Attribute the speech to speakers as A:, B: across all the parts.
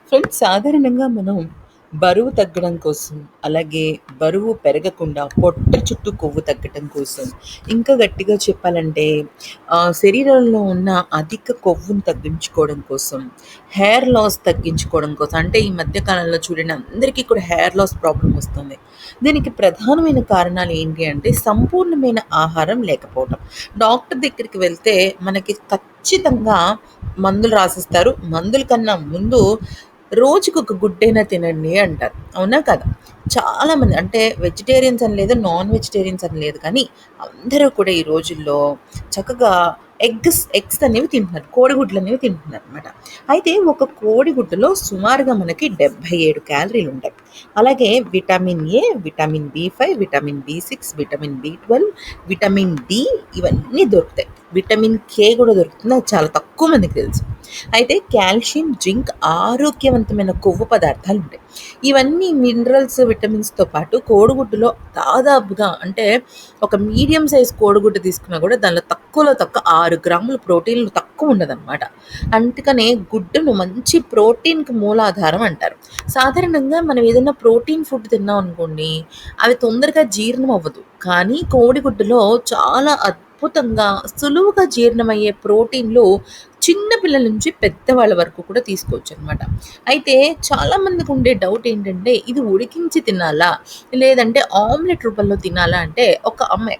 A: Friends, సాధారణంగా మనం బరువు తగ్గడం కోసం, అలాగే బరువు పెరగకుండా పొట్ట చుట్టూ కొవ్వు తగ్గటం కోసం, ఇంకా గట్టిగా చెప్పాలంటే శరీరంలో ఉన్న అధిక కొవ్వును తగ్గించుకోవడం కోసం, హెయిర్ లాస్ తగ్గించుకోవడం కోసం. అంటే ఈ మధ్య కాలంలో చూడండి, అందరికీ కూడా హెయిర్ లాస్ ప్రాబ్లమ్ వస్తుంది. దీనికి ప్రధానమైన కారణాలు ఏంటి అంటే సంపూర్ణమైన ఆహారం లేకపోవడం. డాక్టర్ దగ్గరికి వెళ్తే మనకి ఖచ్చితంగా మందులు రాసిస్తారు. మందుల కన్నా ముందు రోజుకొక గుడ్డైనా తినండి అంటారు. అవునా కదా? చాలామంది అంటే వెజిటేరియన్స్ అని లేదు, నాన్ వెజిటేరియన్స్ అని లేదు, కానీ అందరూ కూడా ఈ రోజుల్లో చక్కగా ఎగ్స్ అనేవి తింటున్నారు. కోడిగుడ్లు అనేవి తింటున్నారనమాట. అయితే ఒక కోడిగుడ్డులో సుమారుగా మనకి 77 క్యాలరీలు ఉంటాయి. అలాగే విటమిన్ ఏ, విటమిన్ బి5, విటమిన్ బి6, విటమిన్ బి12, విటమిన్ డి ఇవన్నీ దొరుకుతాయి. విటమిన్ కే కూడా దొరుకుతుంది. అది చాలా తక్కువ మందికి తెలుసు. అయితే కాల్షియం, జింక్ ఆరోగ్యవంతమైన కొవ్వు పదార్థాలు ఉంటాయి. ఇవన్నీ మినరల్స్, విటమిన్స్‌తో పాటు కోడిగుడ్డులో దాదాపుగా అంటే ఒక మీడియం సైజ్ కోడిగుడ్డు తీసుకున్నా కూడా దానిలో తక్కువలో తక్కువ 6 గ్రాముల ప్రోటీన్‌లు తక్కువ ఉండదనమాట. అందుకనే గుడ్డును మంచి ప్రోటీన్‌కి మూలాధారం అంటారు. సాధారణంగా మనం ఏదైనా ప్రోటీన్ ఫుడ్ తిన్నాం అనుకోండి, అవి తొందరగా జీర్ణం అవ్వదు. కానీ కోడిగుడ్డులో చాలా అద్భుతంగా, సులువుగా జీర్ణమయ్యే ప్రోటీన్‌లు చిన్న పిల్లల నుంచి పెద్దవాళ్ళ వరకు కూడా తీసుకోవచ్చనమాట. అయితే చాలామందికి ఉండే డౌట్ ఏంటంటే, ఇది ఉడికించి తినాలా? లేదంటే ఆమ్లెట్ రూపంలో తినాలా? అంటే ఒక అమ్మాయి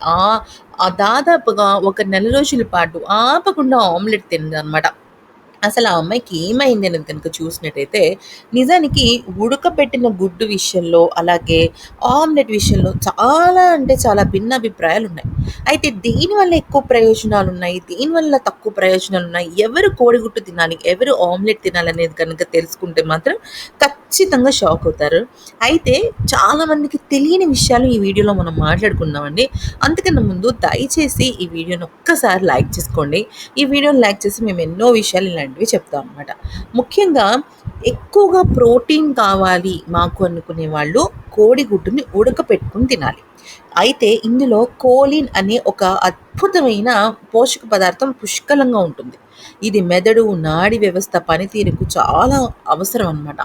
A: దాదాపుగా ఒక నెల రోజుల పాటు ఆపకుండా ఆమ్లెట్ తిన్నదనమాట. అసలు ఆ అమ్మాయికి ఏమైంది అనేది కనుక చూసినట్టయితే, నిజానికి ఉడకబెట్టిన గుడ్డు విషయంలో, అలాగే ఆమ్లెట్ విషయంలో చాలా అంటే చాలా భిన్నాభిప్రాయాలున్నాయి. అయితే దేనివల్ల ఎక్కువ ప్రయోజనాలున్నాయి, దేనివల్ల తక్కువ ప్రయోజనాలున్నాయి, ఎవరు కోడిగుడ్డు తినాలి, ఎవరు ఆమ్లెట్ తినాలనేది కనుక తెలుసుకుంటే మాత్రం ఖచ్చితంగా షాక్ అవుతారు. అయితే చాలామందికి తెలియని విషయాలు ఈ వీడియోలో మనం మాట్లాడుకుందామండి. అంతకన్నా ముందు దయచేసి ఈ వీడియోని ఒక్కసారి లైక్ చేసుకోండి. ఈ వీడియోని లైక్ చేసి మేము ఎన్నో విషయాలు ఇలాంటివి చెప్తాం అనమాట. ముఖ్యంగా ఎక్కువగా ప్రోటీన్ కావాలి మాకు అనుకునే వాళ్ళు కోడిగుడ్డుని ఉడకపెట్టుకుని తినాలి. అయితే ఇందులో కోలిన్ అనే ఒక అద్భుతమైన పోషక పదార్థం పుష్కలంగా ఉంటుంది. ఇది మెదడు, నాడి వ్యవస్థ పనితీరుకు చాలా అవసరం అనమాట.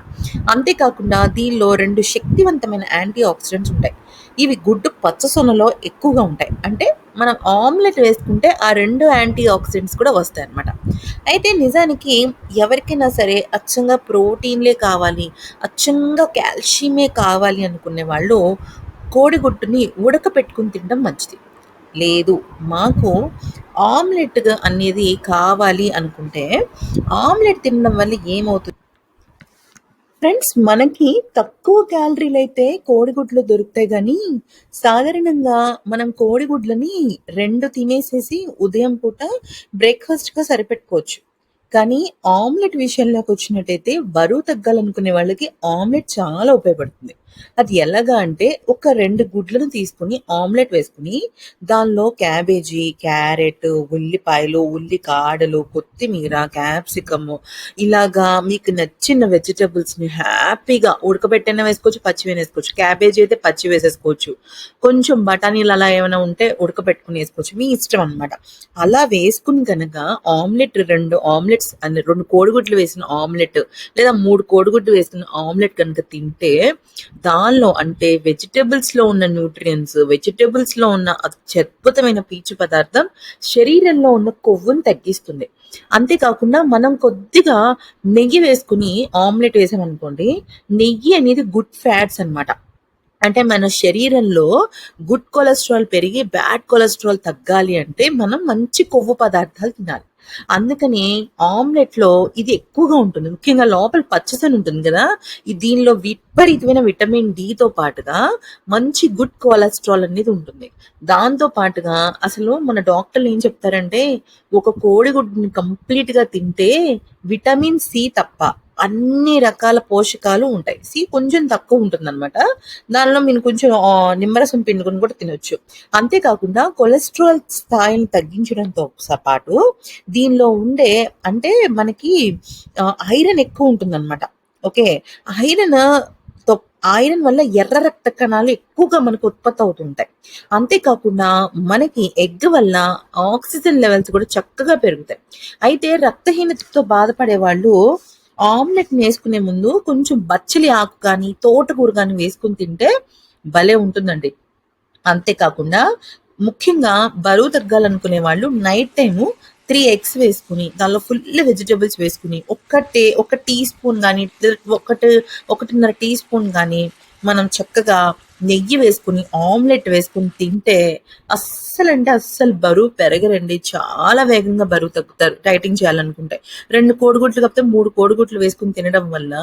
A: అంతేకాకుండా దీనిలో 2 శక్తివంతమైన యాంటీ ఆక్సిడెంట్స్ ఉంటాయి. ఇవి గుడ్డు పచ్చసొనలో ఎక్కువగా ఉంటాయి. అంటే మనం ఆమ్లెట్ వేసుకుంటే ఆ 2 యాంటీ ఆక్సిడెంట్స్ కూడా వస్తాయన్నమాట. అయితే నిజానికి ఎవరికైనా సరే అచ్చంగా ప్రోటీన్‌లే కావాలి, అచ్చంగా కాల్షియమే కావాలి అనుకునే వాళ్ళు కోడిగుడ్డుని ఉడకపెట్టుకొని తినడం మంచిది. లేదు, మాకు ఆమ్లెట్‌గా అనేది కావాలి అనుకుంటే, ఆమ్లెట్ తినడం వల్ల ఏమవుతుంది ఫ్రెండ్స్, మనకి తక్కువ క్యాలరీలైతే కోడిగుడ్లు దొరుకుతాయి గానీ, సాధారణంగా మనం కోడిగుడ్లని 2 తినేసేసి ఉదయం పూట బ్రేక్‌ఫాస్ట్‌గా సరిపెట్టుకోవచ్చు. కానీ ఆమ్లెట్ విషయంలోకొచ్చినట్టయితే బరువు తగ్గాలనుకునే వాళ్ళకి ఆమ్లెట్ చాలా ఉపయోగపడుతుంది. అది ఎలాగా అంటే ఒక 2 గుడ్లను తీసుకొని ఆమ్లెట్ వేసుకొని, దానిలో క్యాబేజీ, క్యారెట్, ఉల్లిపాయలు, ఉల్లికాడలు, కొత్తిమీర, క్యాప్సికము ఇలాగా మీకు నచ్చిన వెజిటబుల్స్‌ని హ్యాపీగా ఉడకబెట్టైనా వేసుకోవచ్చు, పచ్చివైనా వేసుకోవచ్చు. క్యాబేజీ అయితే పచ్చి వేసేసుకోవచ్చు. కొంచెం బఠానీలు అలా ఏమైనా ఉంటే ఉడకబెట్టుకొని వేసుకోవచ్చు. మీ ఇష్టం అనమాట. అలా వేసుకుని గనక ఆమ్లెట్ 2 ఆమ్లెట్స్ అంటే 2 కోడిగుడ్లు వేసిన ఆమ్లెట్ లేదా 3 కోడిగుడ్లు వేసిన ఆమ్లెట్ కనుక తింటే, దానిలో అంటే వెజిటబుల్స్‌లో ఉన్న న్యూట్రియంట్స్, వెజిటబుల్స్‌లో ఉన్న అత్యద్భుతమైన పీచు పదార్థం శరీరంలో ఉన్న కొవ్వుని తగ్గిస్తుంది. అంతేకాకుండా మనం కొద్దిగా నెయ్యి వేసుకొని ఆమ్లెట్ వేసామనుకోండి, నెయ్యి అనేది గుడ్ ఫ్యాట్స్ అనమాట. అంటే మన శరీరంలో గుడ్ కొలెస్ట్రాల్ పెరిగి బ్యాడ్ కొలెస్ట్రాల్ తగ్గాలి అంటే మనం మంచి కొవ్వు పదార్థాలు తినాలి. అందుకని ఆమ్లెట్‌లో ఇది ఎక్కువగా ఉంటుంది. ముఖ్యంగా లోపల పచ్చసొన ఉంటుంది గదా! దీనిలో విపరీతమైన విటమిన్ డితో పాటుగా మంచి గుడ్ కొలెస్ట్రాల్ అనేది ఉంటుంది. దాంతో పాటుగా అసలు మన డాక్టర్లు ఏం చెప్తారంటే, ఒక కోడిగుడ్డుని కంప్లీట్‌గా తింటే విటమిన్ సి తప్ప అన్ని రకాల పోషకాలు ఉంటాయి. సి కొంచెం తక్కువ ఉంటుందనమాట. దానిలో మీరు కొంచెం నిమ్మరసం పిండుకొని కూడా తినొచ్చు. అంతేకాకుండా కొలెస్ట్రాల్ స్థాయిని తగ్గించడంతో పాటు దీనిలో ఉండే అంటే మనకి ఐరన్ ఎక్కువ ఉంటుందనమాట. ఓకే. ఐరన్ తో ఐరన్ వల్ల ఎర్ర రక్త కణాలు ఎక్కువగా మనకు ఉత్పత్తి అవుతుంటాయి. అంతేకాకుండా మనకి ఎగ్ వల్ల ఆక్సిజన్ లెవెల్స్ కూడా చక్కగా పెరుగుతాయి. అయితే రక్తహీనతతో బాధపడే వాళ్ళు ఆమ్లెట్‌ని యేసుకునే ముందు కొంచెం బచ్చలి ఆకు కానీ, తోటకూర గాని వేసుకొని తింటే భలే ఉంటుందండి. అంతే కాకుండా ముఖ్యంగా బరువు తగ్గాలనుకునే వాళ్ళు నైట్ టైము 3 ఎగ్స్ వేసుకొని, దానిలో ఫుల్ వెజిటబుల్స్ వేసుకొని, ఒక టీ స్పూన్ గాని, ఒకటి 1.5 టీ స్పూన్ గాని మనం చక్కగా నెయ్యి వేసుకొని, ఆమ్లెట్ వేసుకొని తింటే అస్సలంటే అస్సలు బరువు పెరగరండి. చాలా వేగంగా బరువు తగ్గుతారు డైటింగ్ చేయాలనుకుంటే. 2 కోడిగుడ్లు కాకపోతే 3 కోడిగుడ్లు వేసుకొని తినడం వల్ల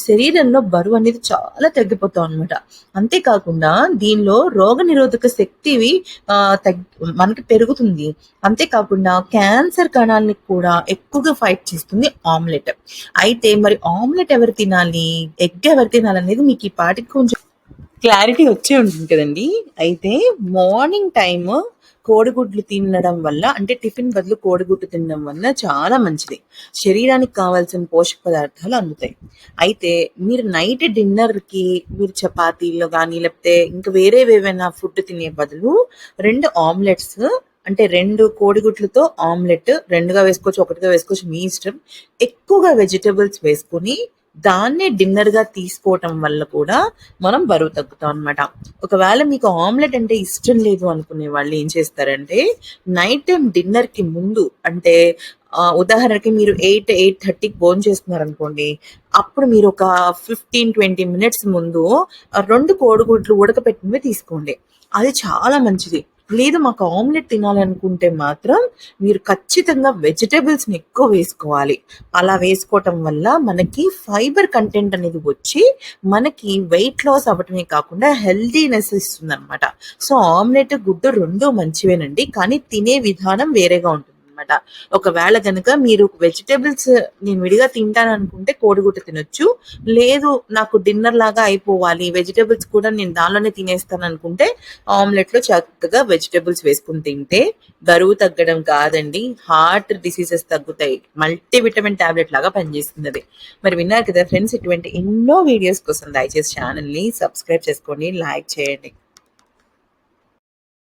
A: శరీరంలో బరువు అనేది చాలా తగ్గిపోతామనమాట. అంతే కాకుండా దీనిలో రోగనిరోధక శక్తివి తగ్ మనకి పెరుగుతుంది. అంతే కాకుండా క్యాన్సర్ కణాలని కూడా ఎక్కువగా ఫైట్ చేస్తుంది ఆమ్లెట్. అయితే మరి ఆమ్లెట్ ఎవరు తినాలి? ఎగ్ ఎవరు తినాలనేది మీకు ఈ పాటికి కొంచెం క్లారిటీ వచ్చే ఉంటుంది కదండీ! అయితే మార్నింగ్ టైమ్ కోడిగుడ్లు తినడం వల్ల అంటే టిఫిన్ బదులు కోడిగుడ్డు తినడం వల్ల చాలా మంచిది. శరీరానికి కావాల్సిన పోషక పదార్థాలు అందుతాయి. అయితే మీరు నైట్ డిన్నర్‌కి మీరు చపాతీలు గానీ, లేకపోతే ఇంకా వేరేవేవైనా ఫుడ్ తినే బదులు 2 ఆమ్లెట్స్ అంటే 2 కోడిగుడ్లతో ఆమ్లెట్ 2గా వేసుకోవచ్చు, 1గా వేసుకోవచ్చు మీ ఇష్టం. ఎక్కువగా వెజిటబుల్స్ వేసుకొని దాన్నే డిన్నర్‌గా తీసుకోవటం వల్ల కూడా మనం బరువు తగ్గుతాం అనమాట. ఒకవేళ మీకు ఆమ్లెట్ అంటే ఇష్టం లేదు అనుకునే వాళ్ళు ఏం చేస్తారంటే, నైట్ టైమ్ డిన్నర్‌కి ముందు అంటే ఉదాహరణకి మీరు 8:30కి భోంచేస్తున్నారనుకోండి. అప్పుడు మీరు ఒక 15, 20 మినిట్స్ ముందు 2 కోడిగుడ్లు ఉడకపెట్టినవి తీసుకోండి. అది చాలా మంచిది. లేదు మాకు ఆమ్లెట్ తినాలి అనుకుంటే మాత్రం మీరు ఖచ్చితంగా వెజిటబుల్స్‌ని ఎక్కువ వేసుకోవాలి. అలా వేసుకోవటం వల్ల మనకి ఫైబర్ కంటెంట్ అనేది వచ్చి, మనకి వెయిట్ లాస్ అవ్వటమే కాకుండా హెల్తీనెస్ ఇస్తుందనమాట. సో, ఆమ్లెట్, గుడ్డు 2 మంచివేనండి. కానీ తినే విధానం వేరేగా ఉంటుందనమాట. ఒకవేళ గనక మీరు వెజిటబుల్స్ నేను విడిగా తింటాననుకుంటే కోడిగుడ్డు తినొచ్చు. లేదు నాకు డిన్నర్ లాగా అయిపోవాలి, వెజిటబుల్స్ కూడా నేను దానిలోనే తినేస్తాననుకుంటే ఆమ్లెట్‌లో చక్కగా వెజిటబుల్స్ వేసుకొని తింటే బరువు తగ్గడం కాదండి, హార్ట్ డిసీజెస్ తగ్గుతాయి. మల్టీ విటమిన్ టాబ్లెట్ లాగా పనిచేస్తుందది. మరి విన్నారు కదా ఫ్రెండ్స్, ఇటువంటి ఎన్నో వీడియోస్ కోసం దయచేసి ఛానల్‌ని సబ్స్క్రైబ్ చేసుకోండి, లైక్ చేయండి.